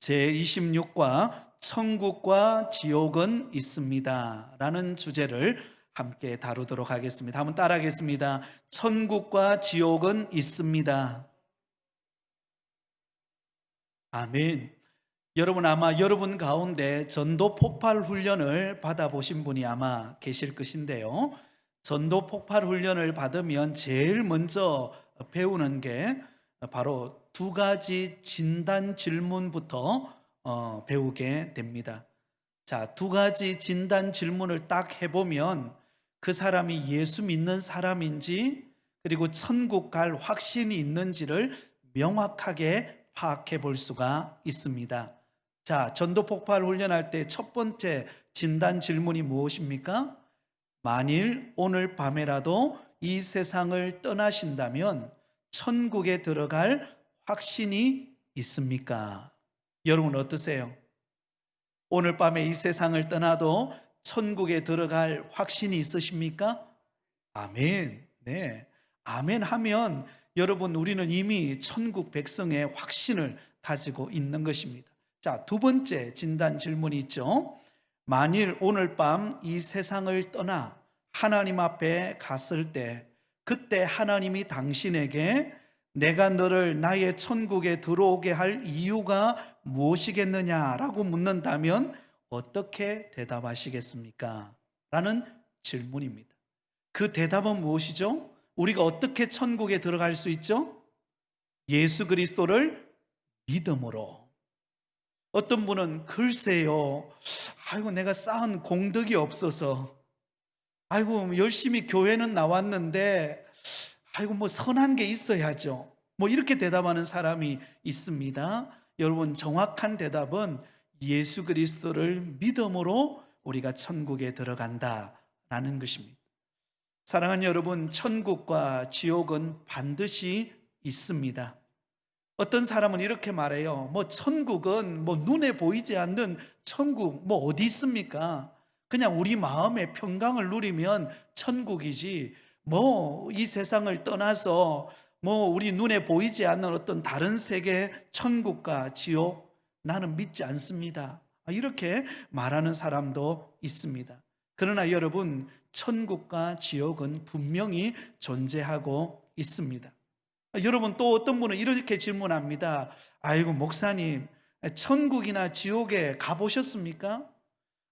제26과 천국과 지옥은 있습니다 라는 주제를 함께 다루도록 하겠습니다. 한번 따라하겠습니다. 천국과 지옥은 있습니다. 아멘. 여러분, 아마 여러분 가운데 전도 폭발 훈련을 받아보신 분이 아마 계실 것인데요, 전도 폭발 훈련을 받으면 제일 먼저 배우는 게 바로 두 가지 진단 질문부터 배우게 됩니다. 자, 두 가지 진단 질문을 딱 해보면 그 사람이 예수 믿는 사람인지, 그리고 천국 갈 확신이 있는지를 명확하게 파악해 볼 수가 있습니다. 자, 전도 폭발 훈련할 때 첫 번째 진단 질문이 무엇입니까? 만일 오늘 밤에라도 이 세상을 떠나신다면 천국에 들어갈 확신이 있습니까? 여러분 어떠세요? 오늘 밤에 이 세상을 떠나도 천국에 들어갈 확신이 있으십니까? 아멘. 네. 아멘 하면 여러분, 우리는 이미 천국 백성의 확신을 가지고 있는 것입니다. 자, 두 번째 진단 질문이 있죠. 만일 오늘 밤 이 세상을 떠나 하나님 앞에 갔을 때, 그때 하나님이 당신에게 내가 너를 나의 천국에 들어오게 할 이유가 무엇이겠느냐라고 묻는다면 어떻게 대답하시겠습니까? 라는 질문입니다. 그 대답은 무엇이죠? 우리가 어떻게 천국에 들어갈 수 있죠? 예수 그리스도를 믿음으로. 어떤 분은 글쎄요, 아이고 내가 쌓은 공덕이 없어서, 아이고 열심히 교회는 나왔는데 아이고 뭐 선한 게 있어야죠, 뭐 이렇게 대답하는 사람이 있습니다. 여러분, 정확한 대답은 예수 그리스도를 믿음으로 우리가 천국에 들어간다라는 것입니다. 사랑하는 여러분, 천국과 지옥은 반드시 있습니다. 어떤 사람은 이렇게 말해요. 뭐 천국은 뭐 눈에 보이지 않는 천국 뭐 어디 있습니까? 그냥 우리 마음의 평강을 누리면 천국이지, 뭐 이 세상을 떠나서 뭐 우리 눈에 보이지 않는 어떤 다른 세계 천국과 지옥 나는 믿지 않습니다, 이렇게 말하는 사람도 있습니다. 그러나 여러분, 천국과 지옥은 분명히 존재하고 있습니다. 여러분, 또 어떤 분은 이렇게 질문합니다. 아이고 목사님, 천국이나 지옥에 가보셨습니까?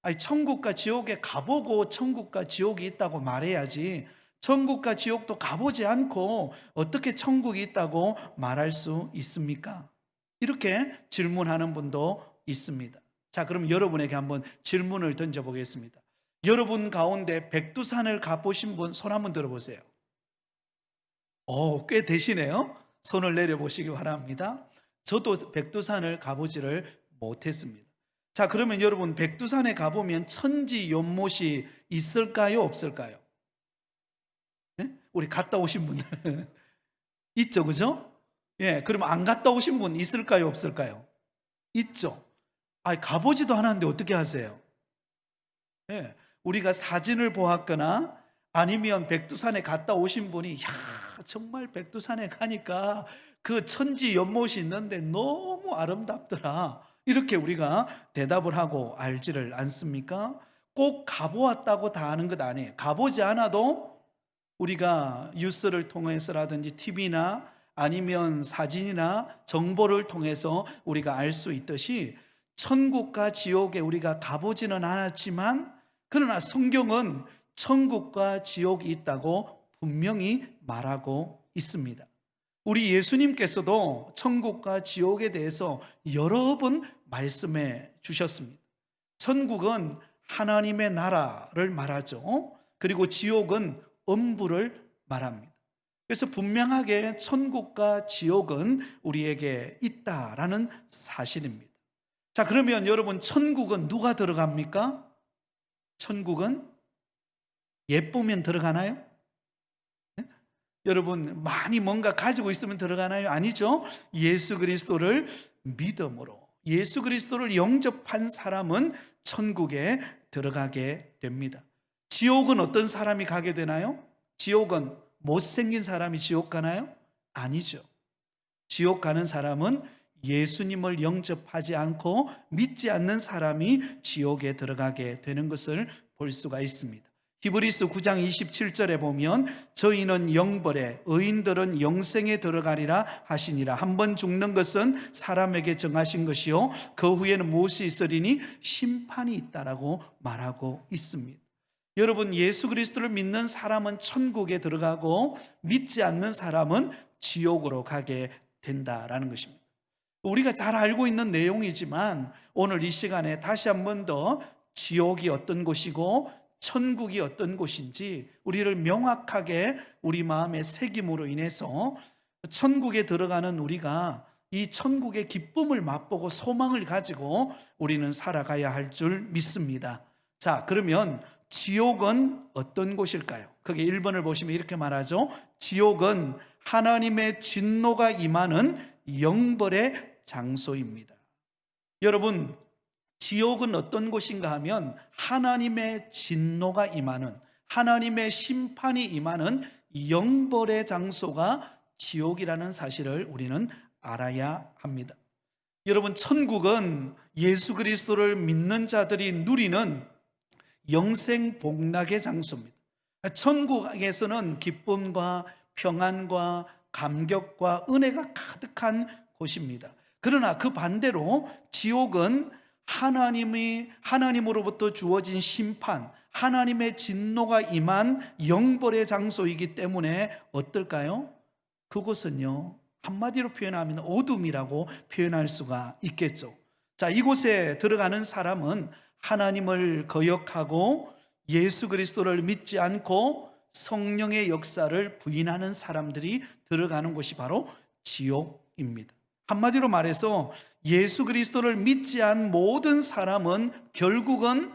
아니, 천국과 지옥에 가보고 천국과 지옥이 있다고 말해야지, 천국과 지옥도 가보지 않고 어떻게 천국이 있다고 말할 수 있습니까? 이렇게 질문하는 분도 있습니다. 자, 그럼 여러분에게 한번 질문을 던져보겠습니다. 여러분 가운데 백두산을 가보신 분 손 한번 들어보세요. 꽤 되시네요. 손을 내려보시기 바랍니다. 저도 백두산을 가보지를 못했습니다. 자, 그러면 여러분, 백두산에 가보면 천지 연못이 있을까요, 없을까요? 네? 우리 갔다 오신 분들 있죠, 그죠? 예, 그러면 안 갔다 오신 분 있을까요, 없을까요? 있죠. 가보지도 않았는데 어떻게 하세요? 예, 우리가 사진을 보았거나 아니면 백두산에 갔다 오신 분이, 야, 정말 백두산에 가니까 그 천지 연못이 있는데 너무 아름답더라, 이렇게 우리가 대답을 하고 알지를 않습니까? 꼭 가보았다고 다 아는 것 아니에요. 가보지 않아도 우리가 뉴스를 통해서라든지 TV나 아니면 사진이나 정보를 통해서 우리가 알 수 있듯이 천국과 지옥에 우리가 가보지는 않았지만, 그러나 성경은 천국과 지옥이 있다고 분명히 말하고 있습니다. 우리 예수님께서도 천국과 지옥에 대해서 여러 번 말씀해 주셨습니다. 천국은 하나님의 나라를 말하죠. 그리고 지옥은 엄부를 말합니다. 그래서 분명하게 천국과 지옥은 우리에게 있다라는 사실입니다. 자, 그러면 여러분, 천국은 누가 들어갑니까? 천국은 예쁘면 들어가나요? 네? 여러분, 많이 뭔가 가지고 있으면 들어가나요? 아니죠. 예수 그리스도를 믿음으로, 예수 그리스도를 영접한 사람은 천국에 들어가게 됩니다. 지옥은 어떤 사람이 가게 되나요? 지옥은 못생긴 사람이 지옥 가나요? 아니죠. 지옥 가는 사람은 예수님을 영접하지 않고 믿지 않는 사람이 지옥에 들어가게 되는 것을 볼 수가 있습니다. 히브리서 9장 27절에 보면 저희는 영벌에 의인들은 영생에 들어가리라 하시니라. 한 번 죽는 것은 사람에게 정하신 것이요 그 후에는 무엇이 있으리니 심판이 있다라고 말하고 있습니다. 여러분, 예수 그리스도를 믿는 사람은 천국에 들어가고 믿지 않는 사람은 지옥으로 가게 된다라는 것입니다. 우리가 잘 알고 있는 내용이지만 오늘 이 시간에 다시 한 번 더 지옥이 어떤 곳이고 천국이 어떤 곳인지 우리를 명확하게 우리 마음에 새김으로 인해서 천국에 들어가는 우리가 이 천국의 기쁨을 맛보고 소망을 가지고 우리는 살아가야 할 줄 믿습니다. 자, 그러면 지옥은 어떤 곳일까요? 그게 1번을 보시면 이렇게 말하죠. 지옥은 하나님의 진노가 임하는 영벌의 장소입니다. 여러분, 지옥은 어떤 곳인가 하면 하나님의 진노가 임하는, 하나님의 심판이 임하는 영벌의 장소가 지옥이라는 사실을 우리는 알아야 합니다. 여러분, 천국은 예수 그리스도를 믿는 자들이 누리는 영생 복락의 장소입니다. 천국에서는 기쁨과 평안과 감격과 은혜가 가득한 곳입니다. 그러나 그 반대로 지옥은 하나님으로부터 주어진 심판, 하나님의 진노가 임한 영벌의 장소이기 때문에 어떨까요? 그곳은요, 한마디로 표현하면 어둠이라고 표현할 수가 있겠죠. 자, 이곳에 들어가는 사람은 하나님을 거역하고 예수 그리스도를 믿지 않고 성령의 역사를 부인하는 사람들이 들어가는 곳이 바로 지옥입니다. 한마디로 말해서 예수 그리스도를 믿지 않은 모든 사람은 결국은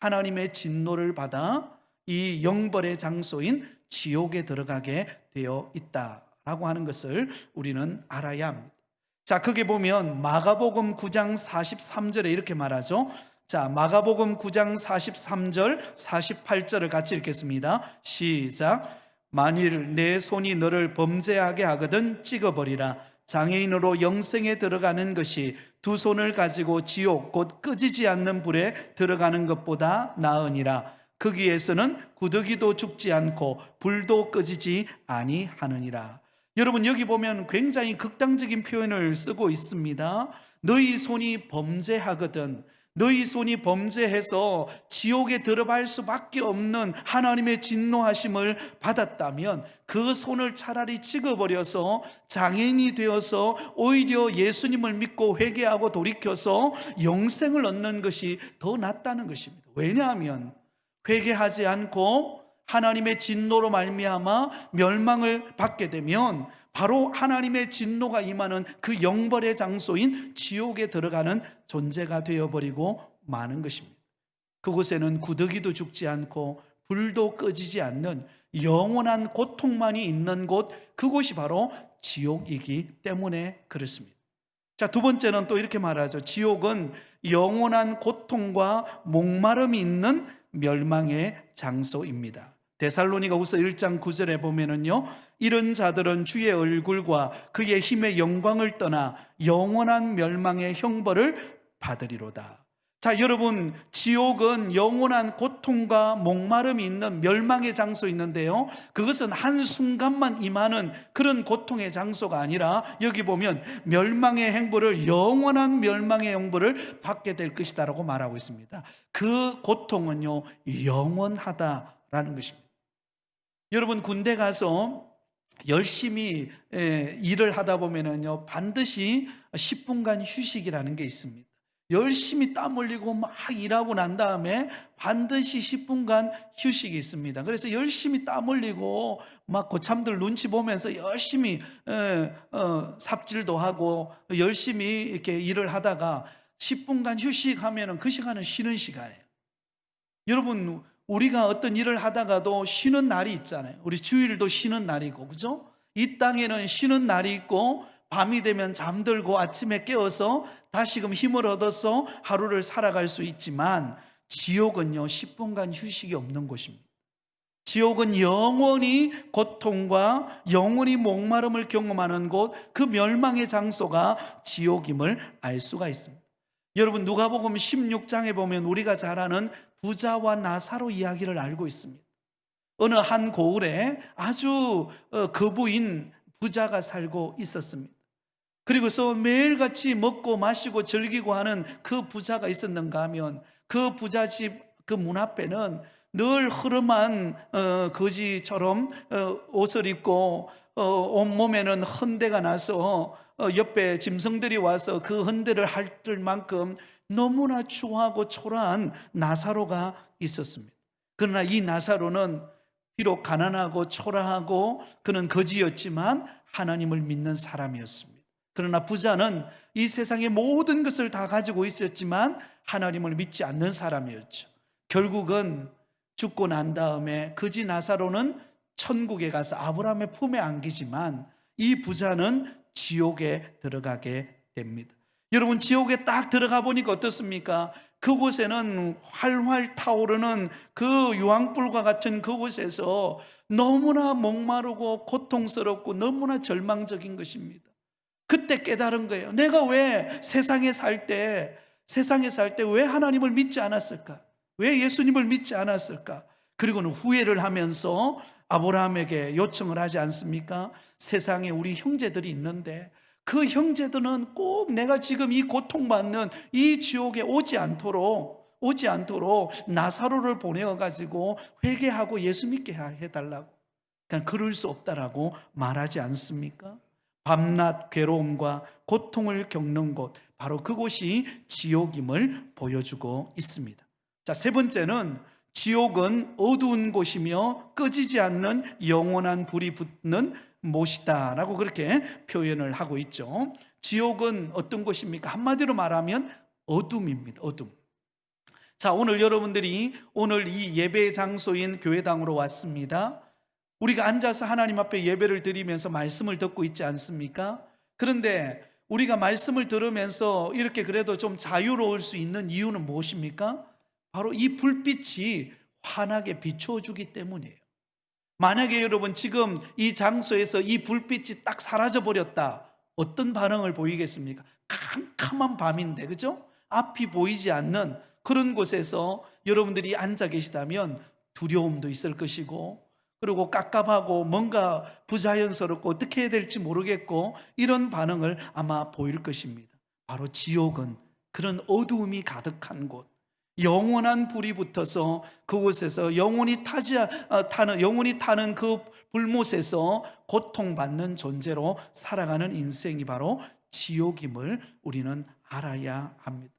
하나님의 진노를 받아 이 영벌의 장소인 지옥에 들어가게 되어 있다라고 하는 것을 우리는 알아야 합니다. 자, 거기 보면 마가복음 9장 43절에 이렇게 말하죠. 자, 마가복음 9장 43절 48절을 같이 읽겠습니다. 시작. 만일 내 손이 너를 범죄하게 하거든 찍어버리라. 장애인으로 영생에 들어가는 것이 두 손을 가지고 지옥 곧 끄지지 않는 불에 들어가는 것보다 나으니라. 거기에서는 구더기도 죽지 않고 불도 끄지지 아니하느니라. 여러분, 여기 보면 굉장히 극단적인 표현을 쓰고 있습니다. 너희 손이 범죄하거든, 너희 손이 범죄해서 지옥에 들어갈 수밖에 없는 하나님의 진노하심을 받았다면 그 손을 차라리 찍어버려서 장애인이 되어서 오히려 예수님을 믿고 회개하고 돌이켜서 영생을 얻는 것이 더 낫다는 것입니다. 왜냐하면 회개하지 않고 하나님의 진노로 말미암아 멸망을 받게 되면 바로 하나님의 진노가 임하는 그 영벌의 장소인 지옥에 들어가는 존재가 되어버리고 마는 것입니다. 그곳에는 구더기도 죽지 않고 불도 꺼지지 않는 영원한 고통만이 있는 곳, 그곳이 바로 지옥이기 때문에 그렇습니다. 자, 두 번째는 또 이렇게 말하죠. 지옥은 영원한 고통과 목마름이 있는 멸망의 장소입니다. 데살로니가후서 1장 9절에 보면은요, 이런 자들은 주의 얼굴과 그의 힘의 영광을 떠나 영원한 멸망의 형벌을 받으리로다. 자, 여러분, 지옥은 영원한 고통과 목마름이 있는 멸망의 장소 있는데요, 그것은 한순간만 임하는 그런 고통의 장소가 아니라 여기 보면 멸망의 행보를, 영원한 멸망의 형벌을 받게 될 것이다라고 말하고 있습니다. 그 고통은요, 영원하다라는 것입니다. 여러분, 군대 가서 열심히 일을 하다 보면은요, 반드시 10분간 휴식이라는 게 있습니다. 열심히 땀 흘리고 막 일하고 난 다음에 반드시 10분간 휴식이 있습니다. 그래서 열심히 땀 흘리고 막 고참들 눈치 보면서 열심히 삽질도 하고 열심히 이렇게 일을 하다가 10분간 휴식하면은 그 시간은 쉬는 시간이에요. 여러분, 우리가 어떤 일을 하다가도 쉬는 날이 있잖아요. 우리 주일도 쉬는 날이고, 그죠? 이 땅에는 쉬는 날이 있고 밤이 되면 잠들고 아침에 깨어서 다시금 힘을 얻어서 하루를 살아갈 수 있지만 지옥은요, 10분간 휴식이 없는 곳입니다. 지옥은 영원히 고통과 영원히 목마름을 경험하는 곳, 그 멸망의 장소가 지옥임을 알 수가 있습니다. 여러분, 누가복음 16장에 보면 우리가 잘 아는 부자와 나사로 이야기를 알고 있습니다. 어느 한 고을에 아주 거부인 부자가 살고 있었습니다. 그리고서 매일같이 먹고 마시고 즐기고 하는 그 부자가 있었는가 하면, 그 부자 집 그 문 앞에는 늘 흐름한 거지처럼 옷을 입고 온몸에는 헌대가 나서 옆에 짐승들이 와서 그 헌대를 핥을 만큼 너무나 추하고 초라한 나사로가 있었습니다. 그러나 이 나사로는 비록 가난하고 초라하고 그는 거지였지만 하나님을 믿는 사람이었습니다. 그러나 부자는 이 세상의 모든 것을 다 가지고 있었지만 하나님을 믿지 않는 사람이었죠. 결국은 죽고 난 다음에 거지 나사로는 천국에 가서 아브라함의 품에 안기지만 이 부자는 지옥에 들어가게 됩니다. 여러분, 지옥에 딱 들어가 보니까 어떻습니까? 그곳에는 활활 타오르는 그 유황불과 같은 그곳에서 너무나 목마르고 고통스럽고 너무나 절망적인 것입니다. 그때 깨달은 거예요. 내가 왜 세상에 살 때 왜 하나님을 믿지 않았을까? 왜 예수님을 믿지 않았을까? 그리고는 후회를 하면서 아브라함에게 요청을 하지 않습니까? 세상에 우리 형제들이 있는데 그 형제들은 꼭 내가 지금 이 고통받는 이 지옥에 오지 않도록 나사로를 보내어가지고 회개하고 예수 믿게 해달라고. 그러니까 그럴 수 없다라고 말하지 않습니까? 밤낮 괴로움과 고통을 겪는 곳, 바로 그곳이 지옥임을 보여주고 있습니다. 자, 세 번째는 지옥은 어두운 곳이며 꺼지지 않는 영원한 불이 붙는 못이다 라고 그렇게 표현을 하고 있죠. 지옥은 어떤 곳입니까? 한마디로 말하면 어둠입니다. 어둠. 자, 오늘 여러분들이 오늘 이 예배 장소인 교회당으로 왔습니다. 우리가 앉아서 하나님 앞에 예배를 드리면서 말씀을 듣고 있지 않습니까? 그런데 우리가 말씀을 들으면서 이렇게 그래도 좀 자유로울 수 있는 이유는 무엇입니까? 바로 이 불빛이 환하게 비춰주기 때문이에요. 만약에 여러분 지금 이 장소에서 이 불빛이 딱 사라져버렸다, 어떤 반응을 보이겠습니까? 캄캄한 밤인데, 그죠? 앞이 보이지 않는 그런 곳에서 여러분들이 앉아 계시다면 두려움도 있을 것이고, 그리고 깝깝하고 뭔가 부자연스럽고 어떻게 해야 될지 모르겠고, 이런 반응을 아마 보일 것입니다. 바로 지옥은 그런 어두움이 가득한 곳, 영원한 불이 붙어서 그곳에서 영원히 타는 그 불못에서 고통받는 존재로 살아가는 인생이 바로 지옥임을 우리는 알아야 합니다.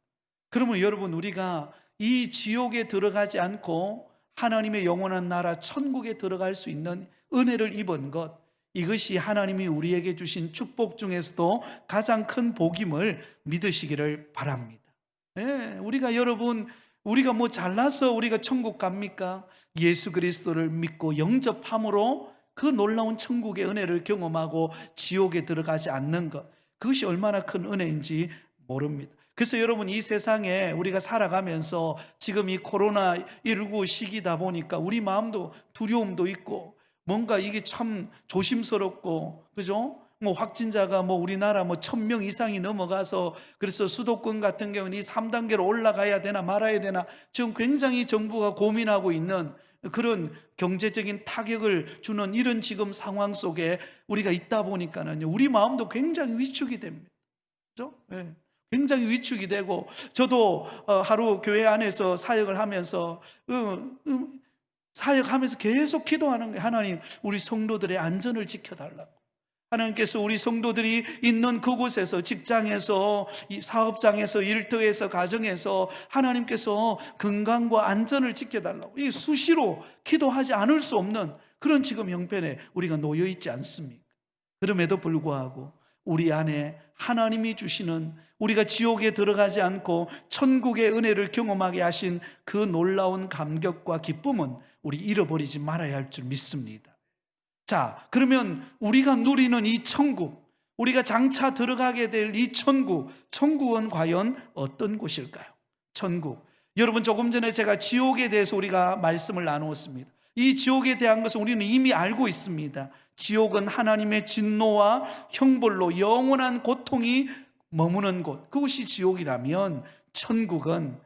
그러면 여러분, 우리가 이 지옥에 들어가지 않고 하나님의 영원한 나라 천국에 들어갈 수 있는 은혜를 입은 것, 이것이 하나님이 우리에게 주신 축복 중에서도 가장 큰 복임을 믿으시기를 바랍니다. 네, 우리가 뭐 잘나서 우리가 천국 갑니까? 예수 그리스도를 믿고 영접함으로 그 놀라운 천국의 은혜를 경험하고 지옥에 들어가지 않는 것, 그것이 얼마나 큰 은혜인지 모릅니다. 그래서 여러분, 이 세상에 우리가 살아가면서 지금 이 코로나19 시기다 보니까 우리 마음도 두려움도 있고 뭔가 이게 참 조심스럽고, 그죠? 확진자가 우리나라 1,000명 이상이 넘어가서, 그래서 수도권 같은 경우는 이 3단계로 올라가야 되나 말아야 되나 지금 굉장히 정부가 고민하고 있는 그런 경제적인 타격을 주는 이런 지금 상황 속에 우리가 있다 보니까는 우리 마음도 굉장히 위축이 됩니다. 그죠? 네. 굉장히 위축이 되고, 저도 하루 교회 안에서 사역을 하면서 계속 기도하는 거예요. 하나님, 우리 성도들의 안전을 지켜달라고. 하나님께서 우리 성도들이 있는 그곳에서, 직장에서, 사업장에서, 일터에서, 가정에서 하나님께서 건강과 안전을 지켜달라고, 이 수시로 기도하지 않을 수 없는 그런 지금 형편에 우리가 놓여 있지 않습니까? 그럼에도 불구하고 우리 안에 하나님이 주시는, 우리가 지옥에 들어가지 않고 천국의 은혜를 경험하게 하신 그 놀라운 감격과 기쁨은 우리 잃어버리지 말아야 할 줄 믿습니다. 자, 그러면 우리가 누리는 이 천국, 우리가 장차 들어가게 될 이 천국은 과연 어떤 곳일까요? 천국. 여러분, 조금 전에 제가 지옥에 대해서 우리가 말씀을 나누었습니다. 이 지옥에 대한 것은 우리는 이미 알고 있습니다. 지옥은 하나님의 진노와 형벌로 영원한 고통이 머무는 곳, 그것이 지옥이라면 천국은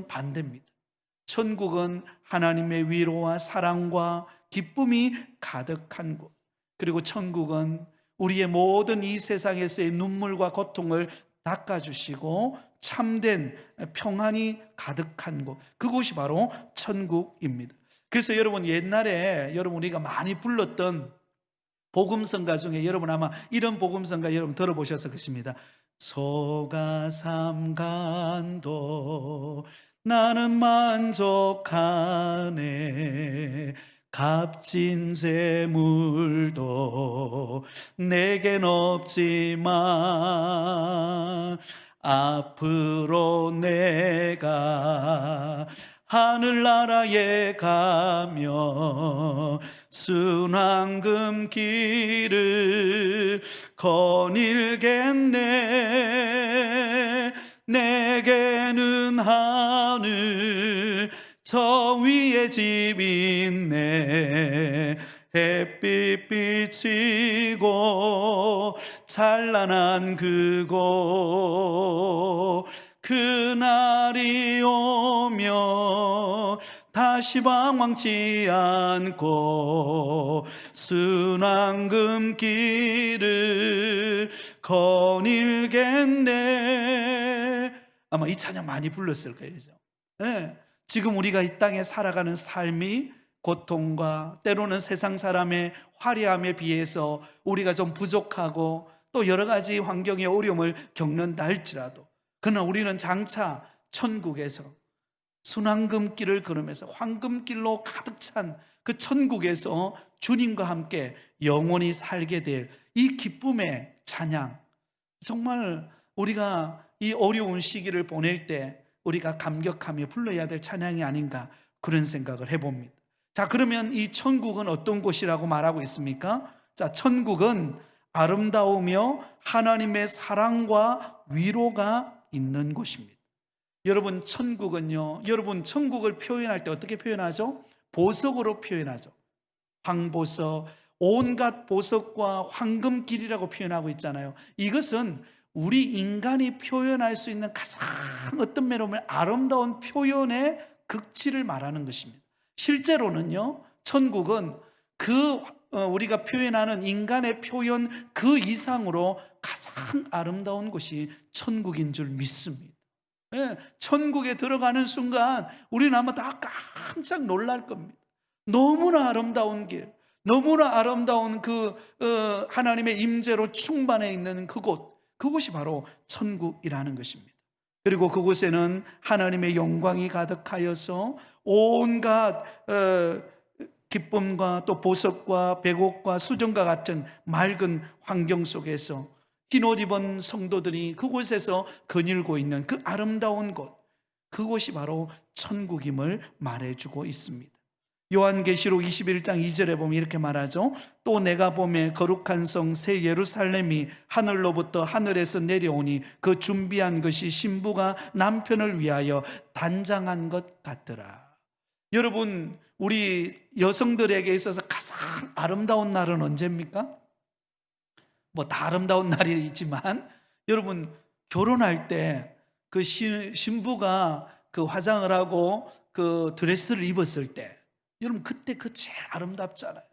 반대입니다. 천국은 하나님의 위로와 사랑과 기쁨이 가득한 곳, 그리고 천국은 우리의 모든 이 세상에서의 눈물과 고통을 닦아주시고 참된 평안이 가득한 곳, 그곳이 바로 천국입니다. 그래서 여러분, 옛날에 우리가 많이 불렀던 복음성가 중에 여러분 아마 이런 복음성가 여러분 들어보셨을 것입니다. 소가삼간도 나는 만족하네, 값진 재물도 내겐 없지만 앞으로 내가 하늘나라에 가며 순환금 길을 거닐겠네. 내게는 하늘 저 위에 집 있네. 햇빛 비치고 찬란한 그곳, 그날이 오면 다시 방황치 않고 순환금 길을 거닐겠네. 아마 이 찬양 많이 불렀을 거예요. 네. 지금 우리가 이 땅에 살아가는 삶이 고통과 때로는 세상 사람의 화려함에 비해서 우리가 좀 부족하고 또 여러 가지 환경의 어려움을 겪는다 할지라도, 그러나 우리는 장차 천국에서 순환금길을 걸으면서 황금길로 가득 찬 그 천국에서 주님과 함께 영원히 살게 될 이 기쁨의 찬양, 정말 우리가 이 어려운 시기를 보낼 때 우리가 감격하며 불러야 될 찬양이 아닌가, 그런 생각을 해봅니다. 자, 그러면 이 천국은 어떤 곳이라고 말하고 있습니까? 자, 천국은 아름다우며 하나님의 사랑과 위로가 있는 곳입니다. 여러분, 천국은요, 여러분 천국을 표현할 때 어떻게 표현하죠? 보석으로 표현하죠. 황보석, 온갖 보석과 황금길이라고 표현하고 있잖아요. 이것은 우리 인간이 표현할 수 있는 가장 어떤 면으로 보면 아름다운 표현의 극치를 말하는 것입니다. 실제로는요, 천국은 우리가 표현하는 인간의 표현 그 이상으로 가장 아름다운 곳이 천국인 줄 믿습니다. 네, 천국에 들어가는 순간 우리는 아마 다 깜짝 놀랄 겁니다. 너무나 아름다운 길, 너무나 아름다운 하나님의 임재로 충만해 있는 그곳이 바로 천국이라는 것입니다. 그리고 그곳에는 하나님의 영광이 가득하여서 온갖 기쁨과 또 보석과 백옥과 수정과 같은 맑은 환경 속에서 흰옷 입은 성도들이 그곳에서 거닐고 있는 그 아름다운 곳, 그곳이 바로 천국임을 말해주고 있습니다. 요한계시록 21장 2절에 보면 이렇게 말하죠. 또 내가 보매 거룩한 성 새 예루살렘이 하늘로부터 하늘에서 내려오니 그 준비한 것이 신부가 남편을 위하여 단장한 것 같더라. 여러분, 우리 여성들에게 있어서 가장 아름다운 날은 언제입니까? 뭐 다 아름다운 날이 있지만 여러분, 결혼할 때 그 신부가 그 화장을 하고 그 드레스를 입었을 때, 여러분 그때 그 제일 아름답잖아요.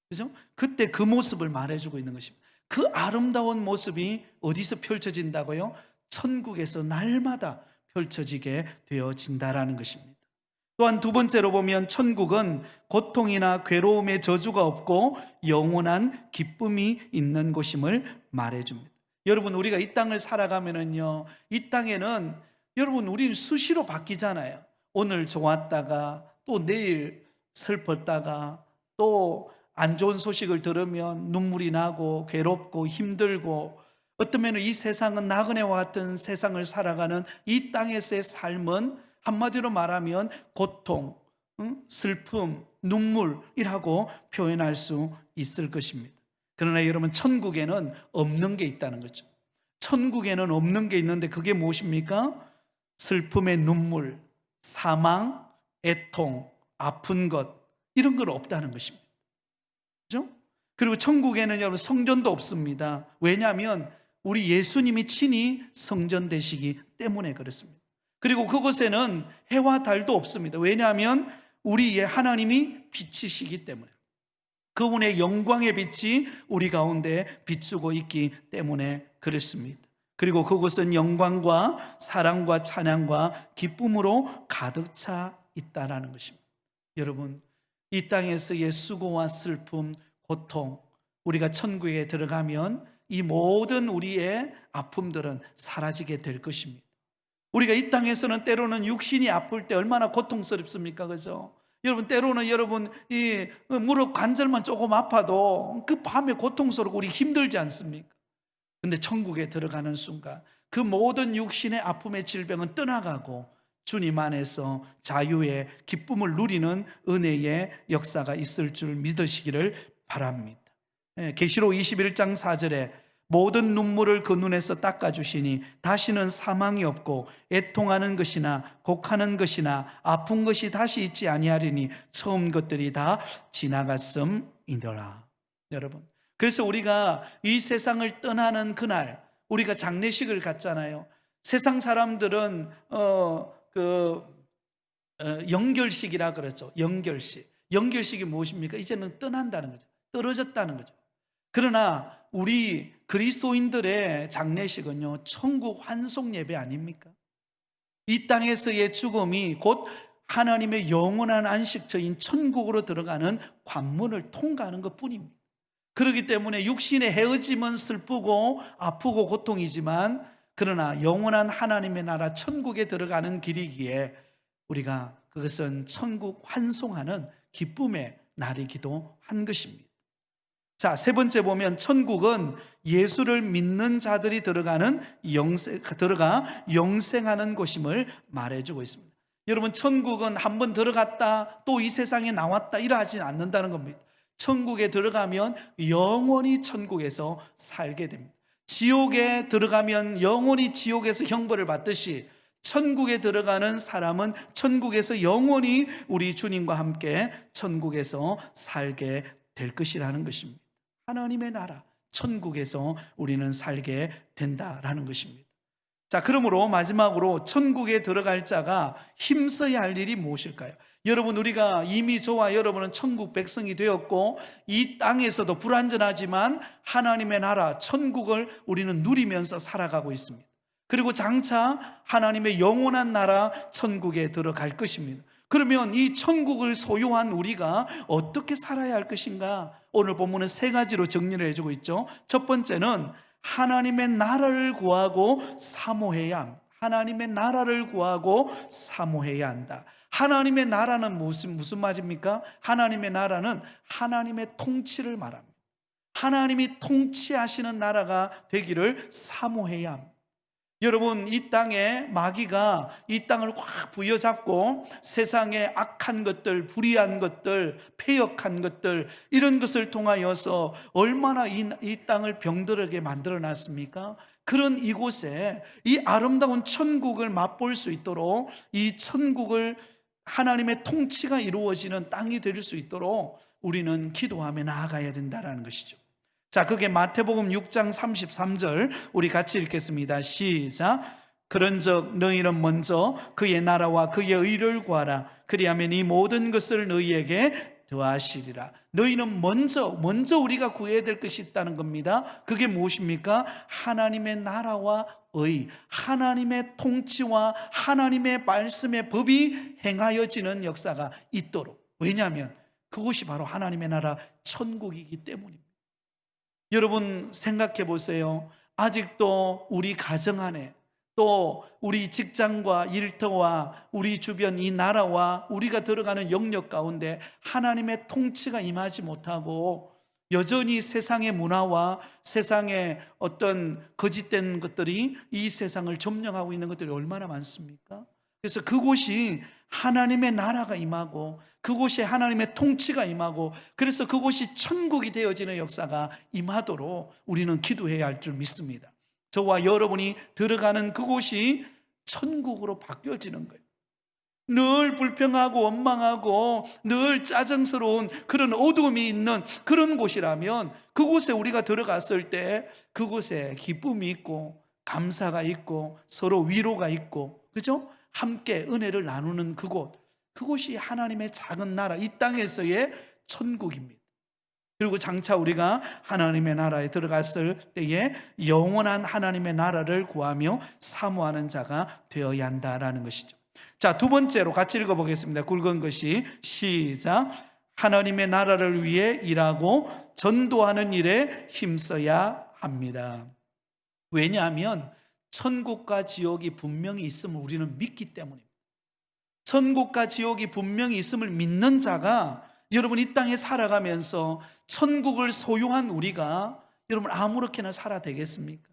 그죠? 그때 그 모습을 말해주고 있는 것입니다. 그 아름다운 모습이 어디서 펼쳐진다고요? 천국에서 날마다 펼쳐지게 되어진다라는 것입니다. 또한 두 번째로 보면 천국은 고통이나 괴로움의 저주가 없고 영원한 기쁨이 있는 곳임을 말해줍니다. 여러분, 우리가 이 땅을 살아가면은요, 이 땅에는 여러분 우리는 수시로 바뀌잖아요. 오늘 좋았다가 또 내일 슬펐다가 또 안 좋은 소식을 들으면 눈물이 나고 괴롭고 힘들고, 어쩌면 이 세상은 나그네와 같은 세상을 살아가는 이 땅에서의 삶은 한마디로 말하면 고통, 슬픔, 눈물이라고 표현할 수 있을 것입니다. 그러나 여러분, 천국에는 없는 게 있다는 거죠. 천국에는 없는 게 있는데 그게 무엇입니까? 슬픔의 눈물, 사망, 애통, 아픈 것, 이런 건 없다는 것입니다. 그죠? 그리고 천국에는 여러분 성전도 없습니다. 왜냐하면 우리 예수님이 친히 성전 되시기 때문에 그렇습니다. 그리고 그곳에는 해와 달도 없습니다. 왜냐하면 우리의 하나님이 빛이시기 때문에, 그분의 영광의 빛이 우리 가운데 비추고 있기 때문에 그렇습니다. 그리고 그곳은 영광과 사랑과 찬양과 기쁨으로 가득 차 있다는 것입니다. 여러분, 이 땅에서의 수고와 슬픔, 고통, 우리가 천국에 들어가면 이 모든 우리의 아픔들은 사라지게 될 것입니다. 우리가 이 땅에서는 때로는 육신이 아플 때 얼마나 고통스럽습니까? 그죠? 여러분, 때로는 여러분 이 무릎 관절만 조금 아파도 그 밤에 고통스럽고 우리 힘들지 않습니까? 근데 천국에 들어가는 순간 그 모든 육신의 아픔의 질병은 떠나가고 주님 안에서 자유의 기쁨을 누리는 은혜의 역사가 있을 줄 믿으시기를 바랍니다. 계시록 21장 4절에 모든 눈물을 그 눈에서 닦아주시니 다시는 사망이 없고 애통하는 것이나 곡하는 것이나 아픈 것이 다시 있지 아니하리니 처음 것들이 다 지나갔음이더라. 여러분, 그래서 우리가 이 세상을 떠나는 그날 우리가 장례식을 갔잖아요. 세상 사람들은 영결식이라 그랬죠. 영결식이 무엇입니까? 이제는 떠난다는 거죠. 떨어졌다는 거죠. 그러나 우리 그리스도인들의 장례식은요, 천국 환송 예배 아닙니까? 이 땅에서의 죽음이 곧 하나님의 영원한 안식처인 천국으로 들어가는 관문을 통과하는 것뿐입니다. 그렇기 때문에 육신의 헤어짐은 슬프고 아프고 고통이지만, 그러나 영원한 하나님의 나라 천국에 들어가는 길이기에 우리가 그것은 천국 환송하는 기쁨의 날이기도 한 것입니다. 자, 세 번째 보면 천국은 예수를 믿는 자들이 들어가 영생하는 곳임을 말해주고 있습니다. 여러분, 천국은 한번 들어갔다 또 이 세상에 나왔다 이러하지 않는다는 겁니다. 천국에 들어가면 영원히 천국에서 살게 됩니다. 지옥에 들어가면 영원히 지옥에서 형벌을 받듯이 천국에 들어가는 사람은 천국에서 영원히 우리 주님과 함께 천국에서 살게 될 것이라는 것입니다. 하나님의 나라 천국에서 우리는 살게 된다라는 것입니다. 자, 그러므로 마지막으로 천국에 들어갈 자가 힘써야 할 일이 무엇일까요? 여러분, 우리가 이미 저와 여러분은 천국 백성이 되었고 이 땅에서도 불완전하지만 하나님의 나라 천국을 우리는 누리면서 살아가고 있습니다. 그리고 장차 하나님의 영원한 나라 천국에 들어갈 것입니다. 그러면 이 천국을 소유한 우리가 어떻게 살아야 할 것인가? 오늘 본문은 세 가지로 정리를 해주고 있죠. 첫 번째는 하나님의 나라를 구하고 사모해야 합니다. 하나님의 나라를 구하고 사모해야 한다. 하나님의 나라는 무슨 말입니까? 하나님의 나라는 하나님의 통치를 말합니다. 하나님이 통치하시는 나라가 되기를 사모해야 합니다. 여러분, 이 땅에 마귀가 이 땅을 확 부여잡고 세상의 악한 것들, 불의한 것들, 패역한 것들, 이런 것을 통하여서 얼마나 이 땅을 병들게 만들어 놨습니까? 그런 이곳에 이 아름다운 천국을 맛볼 수 있도록, 이 천국을 하나님의 통치가 이루어지는 땅이 될 수 있도록 우리는 기도하며 나아가야 된다는 것이죠. 자, 그게 마태복음 6장 33절 우리 같이 읽겠습니다. 시작. 그런즉 너희는 먼저 그의 나라와 그의 의를 구하라. 그리하면 이 모든 것을 너희에게 더하시리라. 너희는 먼저 우리가 구해야 될 것이 있다는 겁니다. 그게 무엇입니까? 하나님의 나라와 의, 하나님의 통치와 하나님의 말씀의 법이 행하여지는 역사가 있도록. 왜냐하면 그것이 바로 하나님의 나라 천국이기 때문입니다. 여러분, 생각해 보세요. 아직도 우리 가정 안에, 또 우리 직장과 일터와 우리 주변 이 나라와 우리가 들어가는 영역 가운데 하나님의 통치가 임하지 못하고 여전히 세상의 문화와 세상의 어떤 거짓된 것들이 이 세상을 점령하고 있는 것들이 얼마나 많습니까? 그래서 그곳이 하나님의 나라가 임하고 그곳에 하나님의 통치가 임하고 그래서 그곳이 천국이 되어지는 역사가 임하도록 우리는 기도해야 할 줄 믿습니다. 저와 여러분이 들어가는 그곳이 천국으로 바뀌어지는 거예요. 늘 불평하고 원망하고 늘 짜증스러운 그런 어둠이 있는 그런 곳이라면 그곳에 우리가 들어갔을 때 그곳에 기쁨이 있고 감사가 있고 서로 위로가 있고, 그죠? 함께 은혜를 나누는 그곳이 하나님의 작은 나라, 이 땅에서의 천국입니다. 그리고 장차 우리가 하나님의 나라에 들어갔을 때에 영원한 하나님의 나라를 구하며 사모하는 자가 되어야 한다라는 것이죠. 자, 두 번째로 같이 읽어보겠습니다. 굵은 것이 시작. 하나님의 나라를 위해 일하고 전도하는 일에 힘써야 합니다. 왜냐하면 천국과 지옥이 분명히 있음을 우리는 믿기 때문입니다. 천국과 지옥이 분명히 있음을 믿는 자가, 여러분 이 땅에 살아가면서 천국을 소유한 우리가 여러분 아무렇게나 살아 되겠습니까?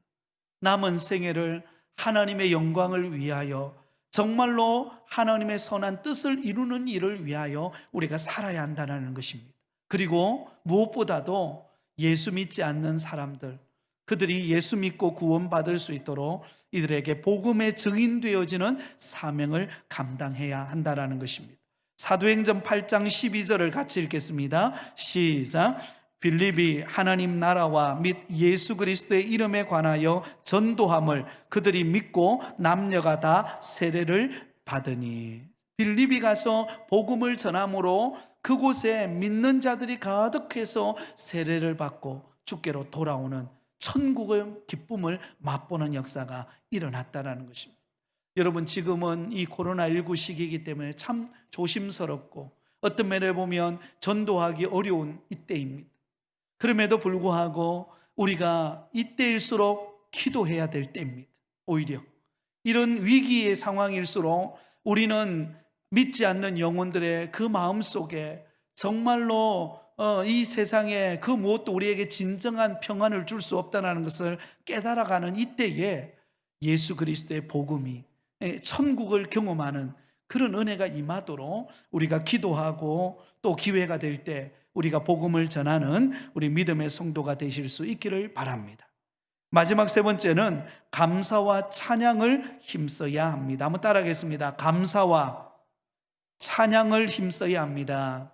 남은 생애를 하나님의 영광을 위하여 정말로 하나님의 선한 뜻을 이루는 일을 위하여 우리가 살아야 한다는 것입니다. 그리고 무엇보다도 예수 믿지 않는 사람들, 그들이 예수 믿고 구원받을 수 있도록 이들에게 복음의 증인되어지는 사명을 감당해야 한다는 것입니다. 사도행전 8장 12절을 같이 읽겠습니다. 시작. 빌립이 하나님 나라와 및 예수 그리스도의 이름에 관하여 전도함을 그들이 믿고 남녀가 다 세례를 받으니. 빌립이 가서 복음을 전함으로 그곳에 믿는 자들이 가득해서 세례를 받고 주께로 돌아오는 천국의 기쁨을 맛보는 역사가 일어났다는 것입니다. 여러분, 지금은 이 코로나19 시기이기 때문에 참 조심스럽고 어떤 면에 보면 전도하기 어려운 이때입니다. 그럼에도 불구하고 우리가 이때일수록 기도해야 될 때입니다. 오히려 이런 위기의 상황일수록 우리는 믿지 않는 영혼들의 그 마음속에 정말로 이 세상에 그 무엇도 우리에게 진정한 평안을 줄 수 없다는 것을 깨달아가는 이때에 예수 그리스도의 복음이 천국을 경험하는 그런 은혜가 임하도록 우리가 기도하고 또 기회가 될 때 우리가 복음을 전하는 우리 믿음의 성도가 되실 수 있기를 바랍니다. 마지막 세 번째는 감사와 찬양을 힘써야 합니다. 한번 따라하겠습니다. 감사와 찬양을 힘써야 합니다.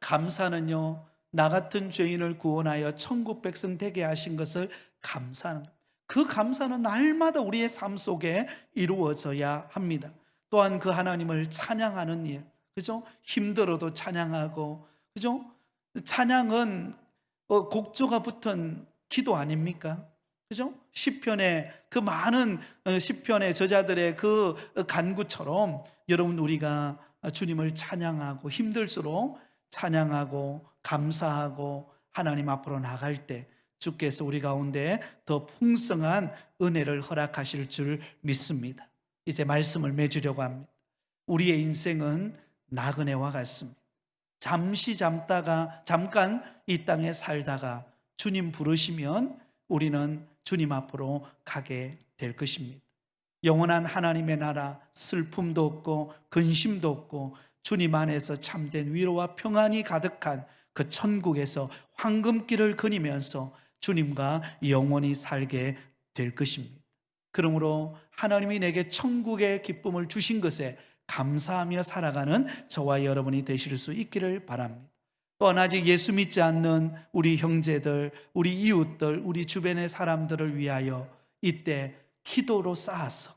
감사는요, 나 같은 죄인을 구원하여 천국 백성 되게 하신 것을 감사하는 것. 그 감사는 날마다 우리의 삶 속에 이루어져야 합니다. 또한 그 하나님을 찬양하는 일, 그죠? 힘들어도 찬양하고, 그죠? 찬양은 곡조가 붙은 기도 아닙니까? 그죠? 시편의 그 많은 시편의 저자들의 그 간구처럼 여러분 우리가 주님을 찬양하고 힘들수록 찬양하고 감사하고 하나님 앞으로 나갈 때 주께서 우리 가운데 더 풍성한 은혜를 허락하실 줄 믿습니다. 이제 말씀을 맺으려고 합니다. 우리의 인생은 나그네와 같습니다. 잠시 잠깐 이 땅에 살다가 주님 부르시면 우리는 주님 앞으로 가게 될 것입니다. 영원한 하나님의 나라, 슬픔도 없고 근심도 없고 주님 안에서 참된 위로와 평안이 가득한 그 천국에서 황금길을 거니면서 주님과 영원히 살게 될 것입니다. 그러므로 하나님이 내게 천국의 기쁨을 주신 것에 감사하며 살아가는 저와 여러분이 되실 수 있기를 바랍니다. 또한 아직 예수 믿지 않는 우리 형제들, 우리 이웃들, 우리 주변의 사람들을 위하여 이때 기도로 쌓아서,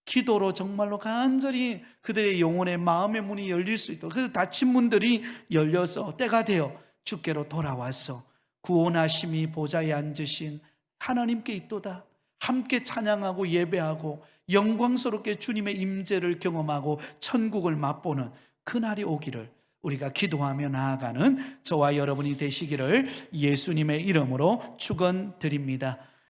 기도로 정말로 간절히 그들의 영혼의 마음의 문이 열릴 수 있도록, 그 닫힌 문들이 열려서 때가 되어 주께로 돌아와서 구원하심이 보좌에 앉으신 하나님께 있도다 함께 찬양하고 예배하고 영광스럽게 주님의 임재를 경험하고 천국을 맛보는 그날이 오기를 우리가 기도하며 나아가는 저와 여러분이 되시기를 예수님의 이름으로 축원드립니다.